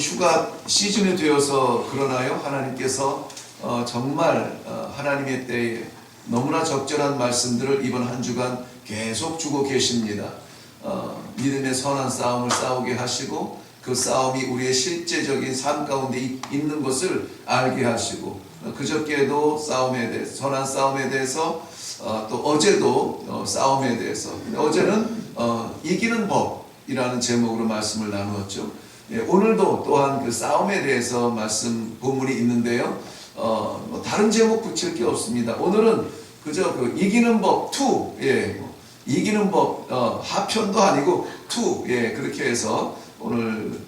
휴가 시즌이 되어서 그러나요? 하나님께서 정말 하나님의 때에 너무나 적절한 말씀들을 이번 한 주간 계속 주고 계십니다. 믿음의 선한 싸움을 싸우게 하시고 그 싸움이 우리의 실제적인 삶 가운데 있는 것을 알게 하시고 그저께도 싸움에 대해서 선한 싸움에 대해서 또 어제도 싸움에 대해서 어제는 이기는 법이라는 제목으로 말씀을 나누었죠. 오늘도 또한 그 싸움에 대해서 말씀 본문이 있는데요. 다른 제목 붙일 게 없습니다. 오늘은 그저 그 이기는 법 2, 이기는 법 하편도 아니고 2, 그렇게 해서 오늘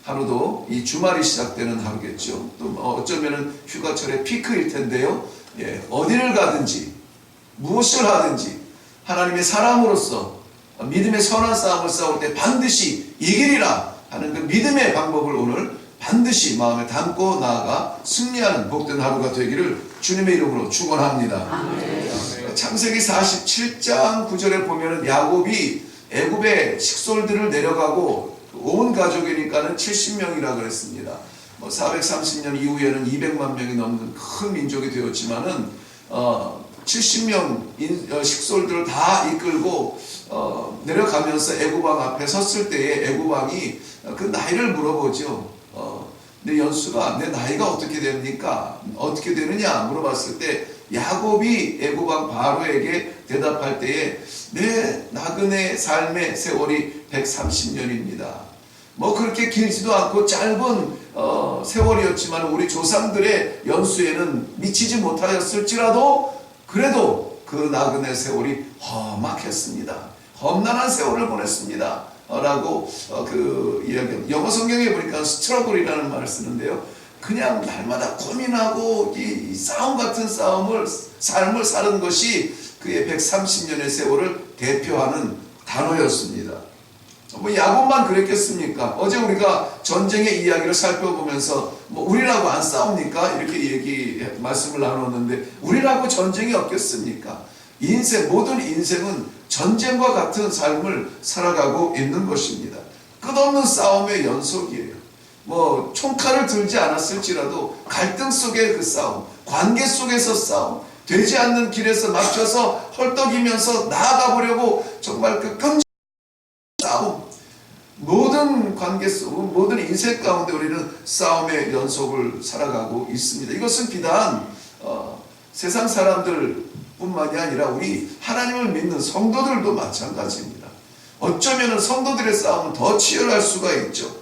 하루도 이 주말이 시작되는 하루겠죠. 또 어쩌면은 휴가철의 피크일 텐데요. 어디를 가든지 무엇을 하든지 하나님의 사람으로서 믿음의 선한 싸움을 싸울 때 반드시 이기리라 하는 그 믿음의 방법을 오늘 반드시 마음에 담고 나아가 승리하는 복된 하루가 되기를 주님의 이름으로 축원합니다. 창세기 47장 9절에 보면은 야곱이 애굽의 식솔들을 내려가고 온 가족이니까는 70명이라 그랬습니다. 430년 이후에는 200만 명이 넘는 큰 민족이 되었지만은 70명 식솔들을 다 이끌고 내려가면서 애굽왕 앞에 섰을 때에 애굽왕이 그 나이를 물어보죠. 내 연수가 내 나이가 어떻게 됩니까? 어떻게 되느냐 물어봤을 때 야곱이 애굽왕 바로에게 대답할 때에 내 나그네 삶의 세월이 130년입니다. 그렇게 길지도 않고 짧은 세월이었지만 우리 조상들의 연수에는 미치지 못하였을지라도 그래도 그 나그네 세월이 험악했습니다. 험난한 세월을 보냈습니다. 라고 그 이야기. 영어 성경에 보니까 스트러글이라는 말을 쓰는데요. 그냥 날마다 고민하고 이 싸움 같은 삶을 사는 것이 그의 130년의 세월을 대표하는 단어였습니다. 야곱만 그랬겠습니까? 어제 우리가 전쟁의 이야기를 살펴보면서 우리라고 안 싸웁니까? 이렇게 말씀을 나눴는데 우리라고 전쟁이 없겠습니까? 모든 인생은 전쟁과 같은 삶을 살아가고 있는 것입니다. 끝없는 싸움의 연속이에요. 총칼을 들지 않았을지라도 갈등 속의 그 싸움, 관계 속에서 싸움, 되지 않는 길에서 막혀서 헐떡이면서 나아가 보려고 정말 그 끈질긴 싸움, 모든 관계 속, 모든 인생 가운데 우리는 싸움의 연속을 살아가고 있습니다. 이것은 비단 세상 사람들 뿐만이 아니라 우리 하나님을 믿는 성도들도 마찬가지입니다. 어쩌면 성도들의 싸움은 더 치열할 수가 있죠.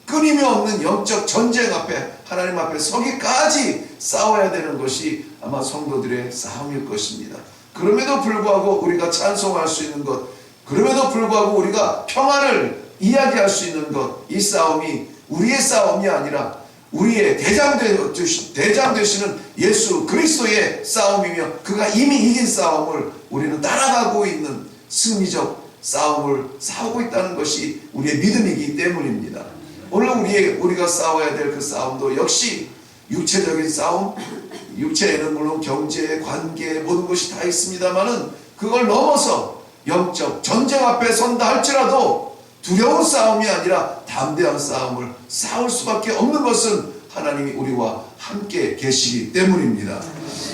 끊임이 없는 영적 전쟁 앞에 하나님 앞에 서기까지 싸워야 되는 것이 아마 성도들의 싸움일 것입니다. 그럼에도 불구하고 우리가 찬송할 수 있는 것, 그럼에도 불구하고 우리가 평안을 이야기할 수 있는 것, 이 싸움이 우리의 싸움이 아니라 우리의 대장 되시는 예수 그리스도의 싸움이며 그가 이미 이긴 싸움을 우리는 따라가고 있는 승리적 싸움을 싸우고 있다는 것이 우리의 믿음이기 때문입니다. 오늘 우리가 싸워야 될 그 싸움도 역시 육체적인 싸움, 육체에는 물론 경제, 관계 모든 것이 다 있습니다만은 그걸 넘어서 영적 전쟁 앞에 선다 할지라도 두려운 싸움이 아니라 담대한 싸움을 싸울 수밖에 없는 것은 하나님이 우리와 함께 계시기 때문입니다.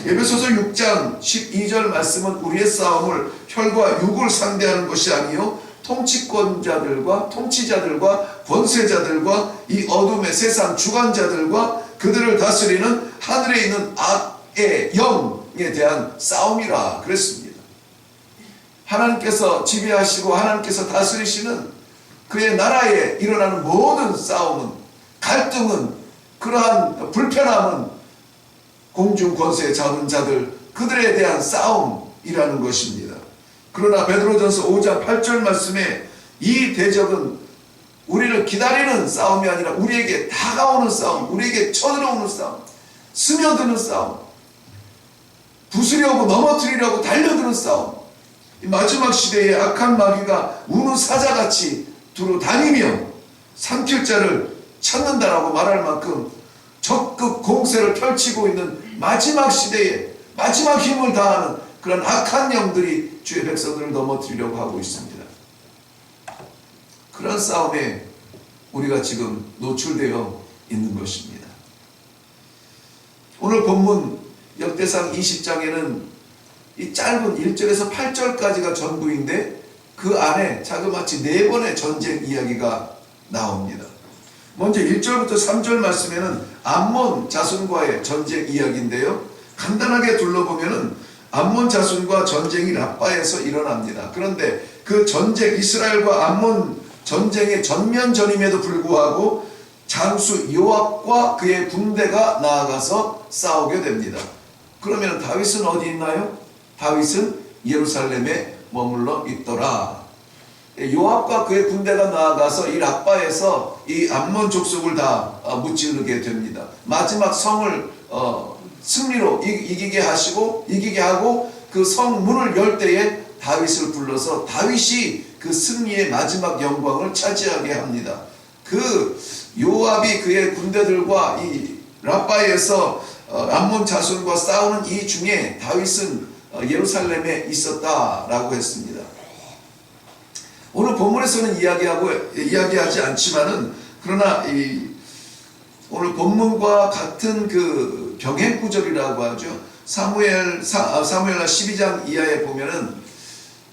에베소서 6장 12절 말씀은 우리의 싸움을 혈과 육을 상대하는 것이 아니요 통치권자들과 통치자들과 권세자들과 이 어둠의 세상 주관자들과 그들을 다스리는 하늘에 있는 악의 영에 대한 싸움이라 그랬습니다. 하나님께서 지배하시고 하나님께서 다스리시는 그의 나라에 일어나는 모든 싸움은, 갈등은, 그러한 불편함은 공중 권세 잡은 자들 그들에 대한 싸움이라는 것입니다. 그러나 베드로전서 5장 8절 말씀에 이 대적은 우리를 기다리는 싸움이 아니라 우리에게 다가오는 싸움, 우리에게 쳐들어오는 싸움, 스며드는 싸움, 부수려고 넘어뜨리려고 달려드는 싸움, 이 마지막 시대에 악한 마귀가 우는 사자같이 두루 다니며 삼킬 자를 찾는다라고 말할 만큼 적극 공세를 펼치고 있는 마지막 시대에 마지막 힘을 다하는 그런 악한 영들이 주의 백성들을 넘어뜨리려고 하고 있습니다. 그런 싸움에 우리가 지금 노출되어 있는 것입니다. 오늘 본문 역대상 20장에는 이 짧은 1절에서 8절까지가 전부인데 그 안에 자그마치 4번의 전쟁 이야기가 나옵니다. 먼저 1절부터 3절 말씀에는 암몬 자손과의 전쟁 이야기인데요. 간단하게 둘러보면은 암몬 자손과 전쟁이 랍바에서 일어납니다. 그런데 그 전쟁, 이스라엘과 암몬 전쟁의 전면전임에도 불구하고 장수 요압과 그의 군대가 나아가서 싸우게 됩니다. 그러면 다윗은 어디 있나요? 다윗은 예루살렘에 머물러 있더라. 요압과 그의 군대가 나아가서 이 랍바에서 이 암몬 족속을 다 무찌르게 됩니다. 마지막 성을 승리로 이기게 하고 그 성문을 열 때에 다윗을 불러서 다윗이 그 승리의 마지막 영광을 차지하게 합니다. 그 요압이 그의 군대들과 이 랍바에서 암몬 자손과 싸우는 이 중에 다윗은 예루살렘에 있었다라고 했습니다. 오늘 본문에서는 이야기하지 않지만은 그러나 오늘 본문과 같은 그 병행 구절이라고 하죠. 사무엘하 12장 이하에 보면은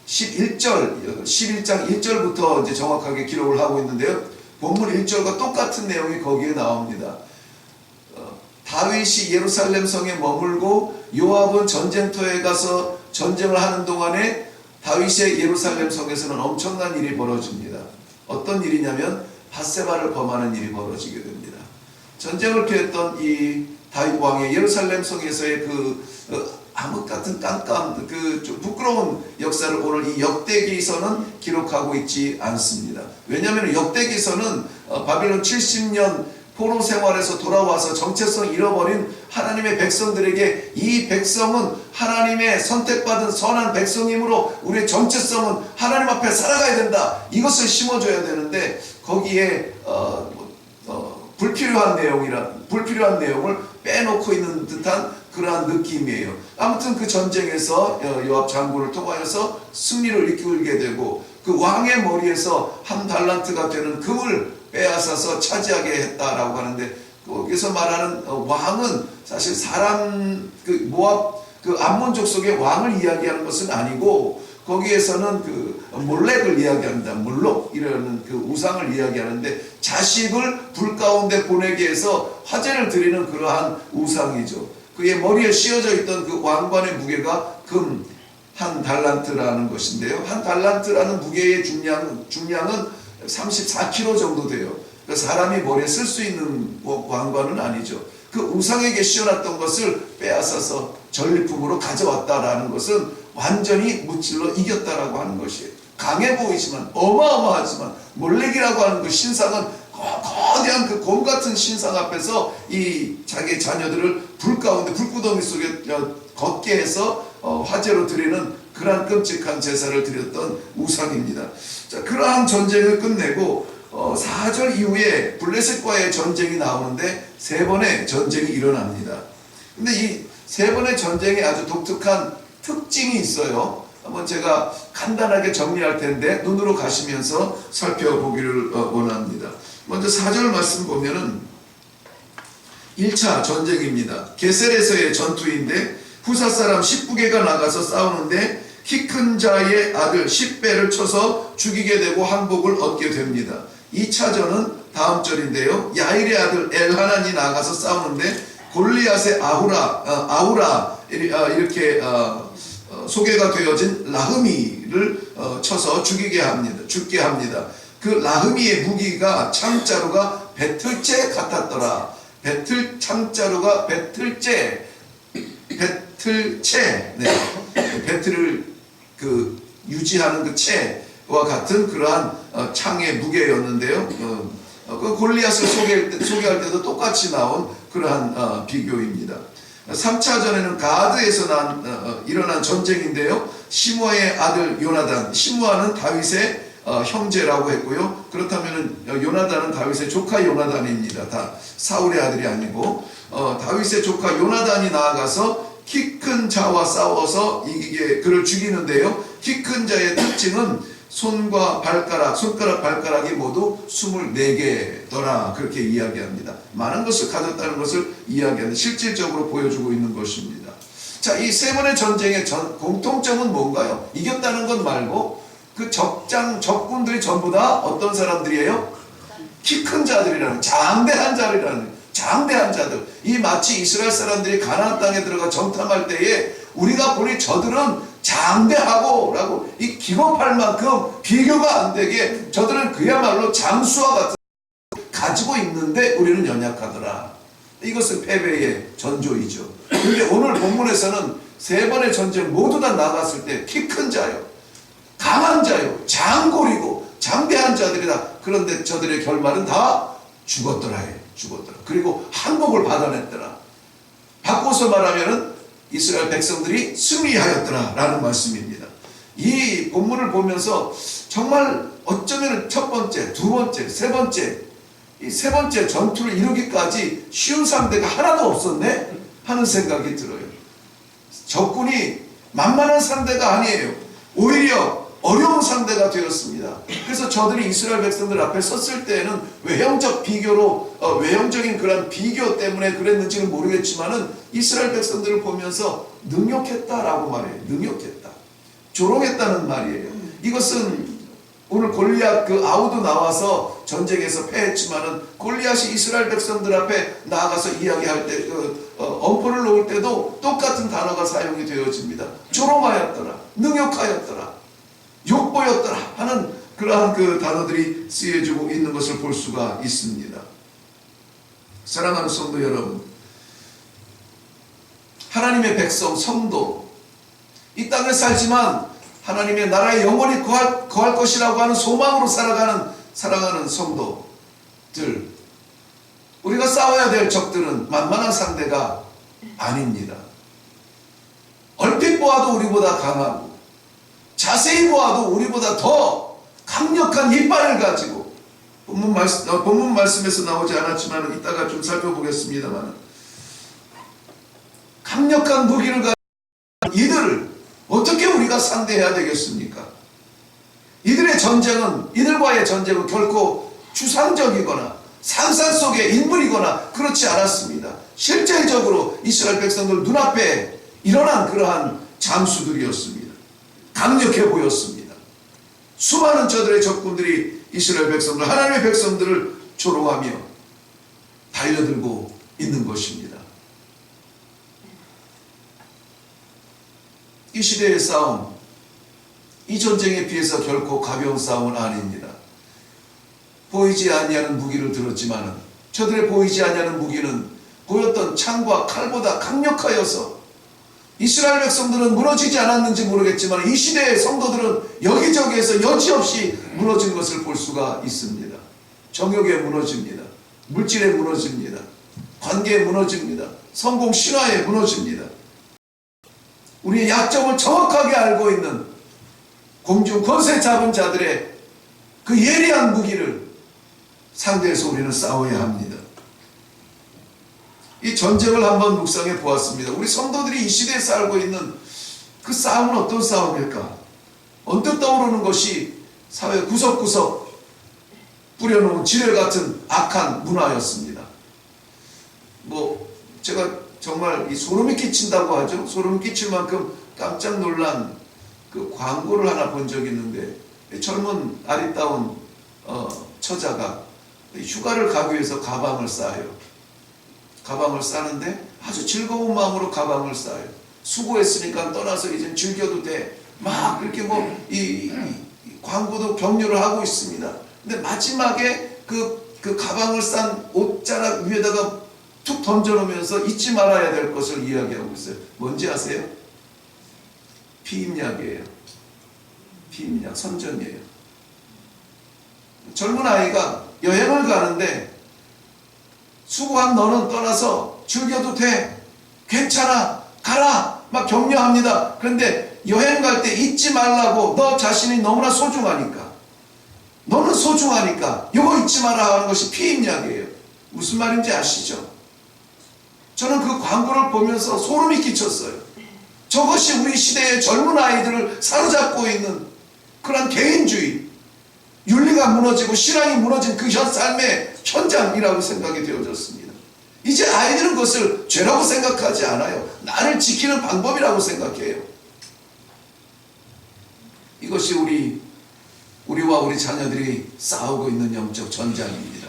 11장 1절부터 이제 정확하게 기록을 하고 있는데요. 본문 1절과 똑같은 내용이 거기에 나옵니다. 다윗이 예루살렘 성에 머물고 요압은 전쟁터에 가서 전쟁을 하는 동안에 다윗의 예루살렘 성에서는 엄청난 일이 벌어집니다. 어떤 일이냐면 밧세바를 범하는 일이 벌어지게 됩니다. 전쟁을 피했던 이 다윗 왕의 예루살렘 성에서의 암흑 같은 깜깜 좀 부끄러운 역사를 오늘 이 역대기서는 기록하고 있지 않습니다. 왜냐하면 역대기서는 바벨론 70년 포로 생활에서 돌아와서 정체성 잃어버린 하나님의 백성들에게 이 백성은 하나님의 선택받은 선한 백성이므로 우리의 정체성은 하나님 앞에 살아가야 된다. 이것을 심어줘야 되는데 거기에 불필요한 내용을 빼놓고 있는 듯한 그러한 느낌이에요. 아무튼 그 전쟁에서 요압 장군을 통하여서 승리를 이끌게 되고 그 왕의 머리에서 한 달란트가 되는 금을 빼앗아서 차지하게 했다라고 하는데 거기서 말하는 왕은 사실 사람 모압 암몬 족속의 왕을 이야기하는 것은 아니고 거기에서는 몰렉을 이야기합니다. 몰록이라는 우상을 이야기하는데 자식을 불 가운데 보내게 해서 화제를 드리는 그러한 우상이죠. 그의 머리에 씌어져 있던 그 왕관의 무게가 금 한 달란트라는 것인데요. 한 달란트라는 무게의 중량은 34kg 정도 돼요. 사람이 머리에 쓸 수 있는 왕관은 아니죠. 그 우상에게 씌워놨던 것을 빼앗아서 전리품으로 가져왔다라는 것은 완전히 무찔러 이겼다라고 하는 것이에요. 강해 보이지만 어마어마하지만 몰렉이라고 하는 그 신상은 거대한 그 곰 같은 신상 앞에서 이 자기 자녀들을 불 가운데 불구덩이 속에 걷게 해서 화제로 드리는 그러한 끔찍한 제사를 드렸던 우상입니다. 자, 그러한 전쟁을 끝내고 4절 이후에 블레셋과의 전쟁이 나오는데 3번의 전쟁이 일어납니다. 근데 이 3번의 전쟁에 아주 독특한 특징이 있어요. 한번 제가 간단하게 정리할 텐데 눈으로 가시면서 살펴보기를 원합니다. 먼저 4절 말씀 보면은 1차 전쟁입니다. 게셀에서의 전투인데 후사 사람 10부개가 나가서 싸우는데 키 큰 자의 아들 10배를 쳐서 죽이게 되고 항복을 얻게 됩니다. 2차전은 다음 절인데요. 야일의 아들 엘하난이 나가서 싸우는데 골리앗의 아후라 이렇게 소개가 되어진 라흐미를 쳐서 죽게 합니다. 그 라흐미의 무기가 창자루가 배틀째 같았더라. 창자루가 배틀째, 배틀을 유지하는 그 채와 같은 그러한 창의 무게였는데요. 그 골리앗을 소개할 때도 똑같이 나온 그러한 비교입니다. 3차전에는 가드에서 일어난 전쟁인데요. 시므아의 아들 요나단, 시므아는 다윗의 형제라고 했고요. 그렇다면 요나단은 다윗의 조카 요나단입니다. 다 사울의 아들이 아니고 다윗의 조카 요나단이 나아가서 키 큰 자와 싸워서 그를 죽이는데요. 키 큰 자의 특징은 손과 발가락, 손가락 발가락이 모두 24개더라 그렇게 이야기합니다. 많은 것을 가졌다는 것을 이야기하는데 실질적으로 보여주고 있는 것입니다. 자, 이 세 번의 전쟁의 공통점은 뭔가요? 이겼다는 것 말고 그 적군들이 전부 다 어떤 사람들이에요? 키 큰 자들이라는, 장대한 자들. 이 마치 이스라엘 사람들이 가나안 땅에 들어가 정탐할 때에 우리가 보니 저들은 장대하고 라고 이 기겁할 만큼 비교가 안 되게 저들은 그야말로 장수와 같은 가지고 있는데 우리는 연약하더라. 이것은 패배의 전조이죠. 그런데 오늘 본문에서는 세 번의 전쟁 모두 다 나갔을 때 키 큰 자요, 강한 자요, 장골이고 장대한 자들이다. 그런데 저들의 결말은 다 죽었더라. 그리고 항복을 받아냈더라. 바꿔서 말하면은 이스라엘 백성들이 승리하였더라 라는 말씀입니다. 이 본문을 보면서 정말 어쩌면 첫 번째, 두 번째, 세 번째, 이 세 번째 전투를 이루기까지 쉬운 상대가 하나도 없었네 하는 생각이 들어요. 적군이 만만한 상대가 아니에요. 오히려 어려운 상대가 되었습니다. 그래서 저들이 이스라엘 백성들 앞에 섰을 때에는 외형적인 그런 비교 때문에 그랬는지는 모르겠지만은 이스라엘 백성들을 보면서 능욕했다라고 말해요. 능욕했다. 조롱했다는 말이에요. 이것은 오늘 골리앗 아우도 나와서 전쟁에서 패했지만은 골리앗이 이스라엘 백성들 앞에 나아가서 이야기할 때 엄포를 놓을 때도 똑같은 단어가 사용이 되어집니다. 조롱하였더라. 능욕하였더라. 욕보였더라 하는 그러한 단어들이 쓰여지고 있는 것을 볼 수가 있습니다. 사랑하는 성도 여러분, 하나님의 백성, 성도, 이 땅에 살지만 하나님의 나라에 영원히 거할 것이라고 하는 소망으로 살아가는 성도들, 우리가 싸워야 될 적들은 만만한 상대가 아닙니다. 얼핏 보아도 우리보다 강하고 자세히 보아도 우리보다 더 강력한 이빨을 가지고 본문 말씀에서 나오지 않았지만 이따가 좀 살펴보겠습니다만 강력한 무기를 가지고 이들을 어떻게 우리가 상대해야 되겠습니까? 이들과의 전쟁은 결코 추상적이거나 상상 속의 인물이거나 그렇지 않았습니다. 실질적으로 이스라엘 백성들 눈앞에 일어난 그러한 장수들이었습니다. 강력해 보였습니다. 수많은 저들의 적군들이 이스라엘 백성들, 하나님의 백성들을 조롱하며 달려들고 있는 것입니다. 이 시대의 싸움, 이 전쟁에 비해서 결코 가벼운 싸움은 아닙니다. 보이지 아니하는 무기를 들었지만은 저들의 보이지 아니하는 무기는 보였던 창과 칼보다 강력하여서 이스라엘 백성들은 무너지지 않았는지 모르겠지만 이 시대의 성도들은 여기저기에서 여지없이 무너진 것을 볼 수가 있습니다. 정욕에 무너집니다. 물질에 무너집니다. 관계에 무너집니다. 성공 신화에 무너집니다. 우리의 약점을 정확하게 알고 있는 공중 권세 잡은 자들의 그 예리한 무기를 상대해서 우리는 싸워야 합니다. 이 전쟁을 한번 묵상해 보았습니다. 우리 성도들이 이 시대에 살고 있는 그 싸움은 어떤 싸움일까? 언뜻 떠오르는 것이 사회 구석구석 뿌려놓은 지뢰 같은 악한 문화였습니다. 제가 정말 이 소름이 끼친다고 하죠. 소름이 끼칠 만큼 깜짝 놀란 그 광고를 하나 본 적이 있는데 젊은 아리따운 처자가 휴가를 가기 위해서 가방을 싸요. 가방을 싸는데 아주 즐거운 마음으로 가방을 싸요. 수고했으니까 떠나서 이제 즐겨도 돼. 막 그렇게 이 광고도 격려를 하고 있습니다. 근데 마지막에 그 가방을 싼 옷자락 위에다가 툭 던져놓으면서 잊지 말아야 될 것을 이야기하고 있어요. 뭔지 아세요? 피임약이에요. 피임약, 선전이에요. 젊은 아이가 여행을 가는데 수고한 너는 떠나서 즐겨도 돼. 괜찮아. 가라. 막 격려합니다. 그런데 여행 갈 때 잊지 말라고 너 자신이 너무나 소중하니까. 너는 소중하니까 이거 잊지 마라 하는 것이 피임약이에요. 무슨 말인지 아시죠? 저는 그 광고를 보면서 소름이 끼쳤어요. 저것이 우리 시대의 젊은 아이들을 사로잡고 있는 그런 개인주의, 윤리가 무너지고 신앙이 무너진 그 삶의 현장이라고 생각이 되어졌습니다. 이제 아이들은 그것을 죄라고 생각하지 않아요. 나를 지키는 방법이라고 생각해요. 이것이 우리와 우리 자녀들이 싸우고 있는 영적 전장입니다.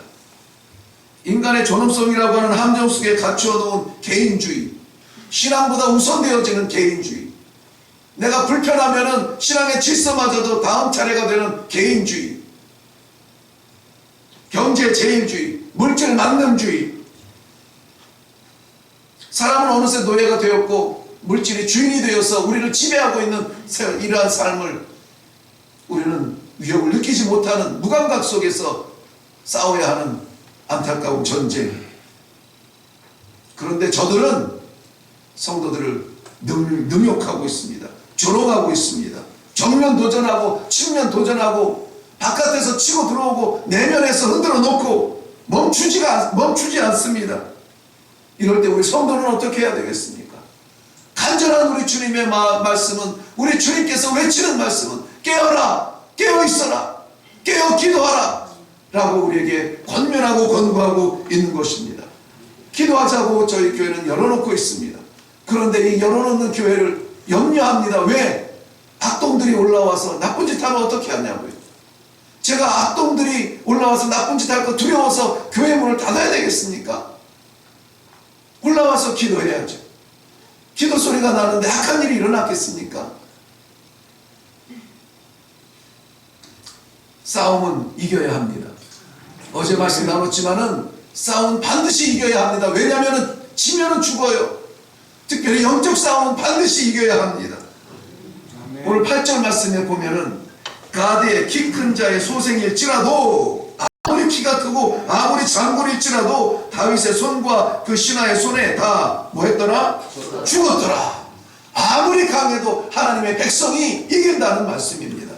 인간의 존엄성이라고 하는 함정 속에 갖추어 놓은 개인주의, 신앙보다 우선되어지는 개인주의, 내가 불편하면은 신앙의 질서마저도 다음 차례가 되는 개인주의, 경제 제일주의, 물질 만능주의. 사람은 어느새 노예가 되었고 물질이 주인이 되어서 우리를 지배하고 있는 이러한 삶을 우리는 위협을 느끼지 못하는 무감각 속에서 싸워야 하는 안타까운 전쟁. 그런데 저들은 성도들을 능욕하고 있습니다. 조롱하고 있습니다. 정면 도전하고 측면 도전하고 바깥에서 치고 들어오고 내면에서 흔들어 놓고 멈추지 않습니다. 이럴 때 우리 성도는 어떻게 해야 되겠습니까? 간절한 우리 주님의 말씀은, 우리 주님께서 외치는 말씀은 깨어라, 깨어 있어라, 깨어 기도하라 라고 우리에게 권면하고 권고하고 있는 것입니다. 기도하자고 저희 교회는 열어놓고 있습니다. 그런데 이 열어놓는 교회를 염려합니다. 왜? 악동들이 올라와서 나쁜 짓 하면 어떻게 하냐고요. 제가 악동들이 올라와서 나쁜 짓 할 거 두려워서 교회 문을 닫아야 되겠습니까? 올라와서 기도해야죠. 기도 소리가 나는데 악한 일이 일어났겠습니까? 싸움은 이겨야 합니다. 어제 말씀 나눴지만은 싸움은 반드시 이겨야 합니다. 왜냐하면 지면은 죽어요. 특별히 영적 싸움은 반드시 이겨야 합니다. 오늘 8절 말씀에 보면은 가드의 키 큰 자의 소생일지라도, 아무리 키가 크고 아무리 장군일지라도 다윗의 손과 그 신하의 손에 다 뭐 했더라? 죽었더라. 아무리 강해도 하나님의 백성이 이긴다는 말씀입니다.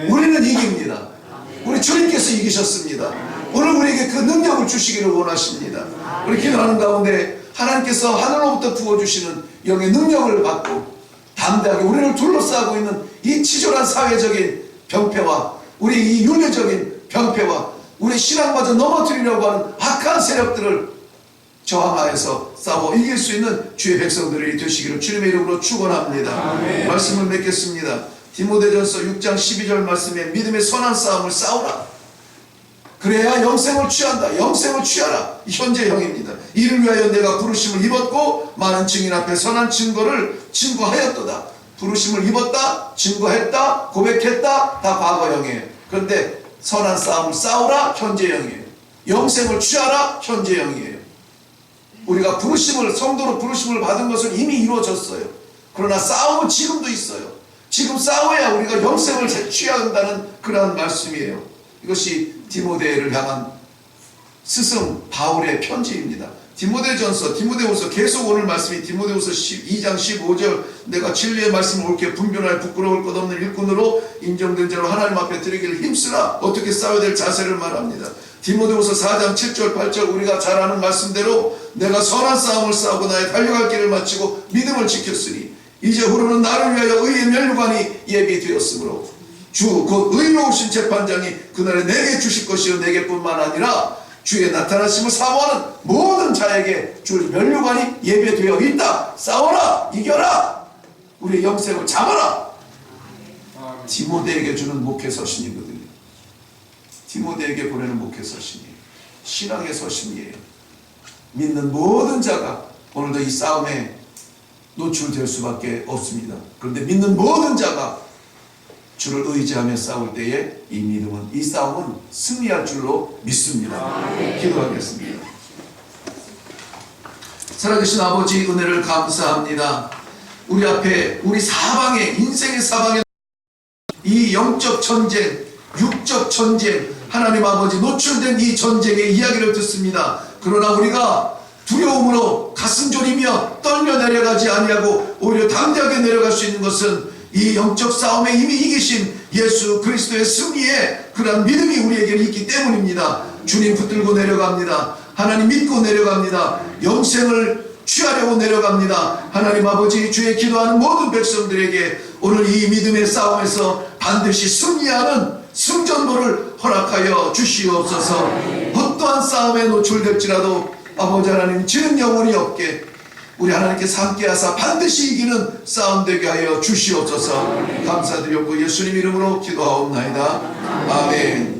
우리는 이깁니다. 우리 주님께서 이기셨습니다. 오늘 우리에게 그 능력을 주시기를 원하십니다. 우리 기도하는 가운데 하나님께서 하늘로부터 부어주시는 영의 능력을 받고 담대하게 우리를 둘러싸고 있는 이 치졸한 사회적인 병폐와 우리 이 윤회적인 병폐와 우리 신앙마저 넘어뜨리려고 하는 악한 세력들을 저항하여서 싸워 이길 수 있는 주의 백성들이 되시기를 주님의 이름으로 축원합니다. 말씀을 맺겠습니다. 디모데전서 6장 12절 말씀에 믿음의 선한 싸움을 싸우라. 그래야 영생을 취한다. 영생을 취하라. 현재형입니다. 이를 위하여 내가 부르심을 입었고 많은 증인 앞에 선한 증거를 증거하였도다. 부르심을 입었다, 증거했다, 고백했다, 다 과거형이에요. 그런데 선한 싸움을 싸우라, 현재형이에요. 영생을 취하라, 현재형이에요. 우리가 성도로 부르심을 받은 것은 이미 이루어졌어요. 그러나 싸움은 지금도 있어요. 지금 싸워야 우리가 영생을 취한다는 그러한 말씀이에요. 이것이 디모데를 향한 스승 바울의 편지입니다. 디모데후서 계속 오늘 말씀이 디모데후서 2장 15절 내가 진리의 말씀을 옳게 분별하여 부끄러울 것 없는 일꾼으로 인정된 자로 하나님 앞에 드리기를 힘쓰라. 어떻게 싸워야 될 자세를 말합니다. 디모데후서 4장 7절 8절 우리가 잘 아는 말씀대로 내가 선한 싸움을 싸우고 나의 달려갈 길을 마치고 믿음을 지켰으니 이제 후로는 나를 위하여 의의 면류관이 예비되었으므로 주 곧 의로우신 재판장이 그날에 내게 주실 것이요 내게뿐만 아니라 주의 나타나심을 사모하는 모든 자에게 주 면류관이 예배되어 있다. 싸워라, 이겨라, 우리의 영생을 잡아라. 디모데에게 주는 목회 서신이거든요. 디모데에게 보내는 목회 서신이에요. 신앙의 서신이에요. 믿는 모든 자가 오늘도 이 싸움에 노출될 수밖에 없습니다. 그런데 믿는 모든 자가 주를 의지하며 싸울 때에 이 믿음은, 이 싸움은 승리할 줄로 믿습니다. 기도하겠습니다. 살아계신 아버지 은혜를 감사합니다. 우리 앞에 우리 사방에 인생의 사방에 이 영적 전쟁, 육적 전쟁, 하나님 아버지 노출된 이 전쟁의 이야기를 듣습니다. 그러나 우리가 두려움으로 가슴 졸이며 떨며 내려가지 아니하고 오히려 담대하게 내려갈 수 있는 것은 이 영적 싸움에 이미 이기신 예수 그리스도의 승리에 그러한 믿음이 우리에게 있기 때문입니다. 주님 붙들고 내려갑니다. 하나님 믿고 내려갑니다. 영생을 취하려고 내려갑니다. 하나님 아버지, 주의 기도하는 모든 백성들에게 오늘 이 믿음의 싸움에서 반드시 승리하는 승전보를 허락하여 주시옵소서. 어떠한 싸움에 노출될지라도 아버지 하나님, 지는 영혼이 없게 우리 하나님께서 함께하사 반드시 이기는 싸움 되게 하여 주시옵소서. 감사드렸고 예수님 이름으로 기도하옵나이다. 아멘.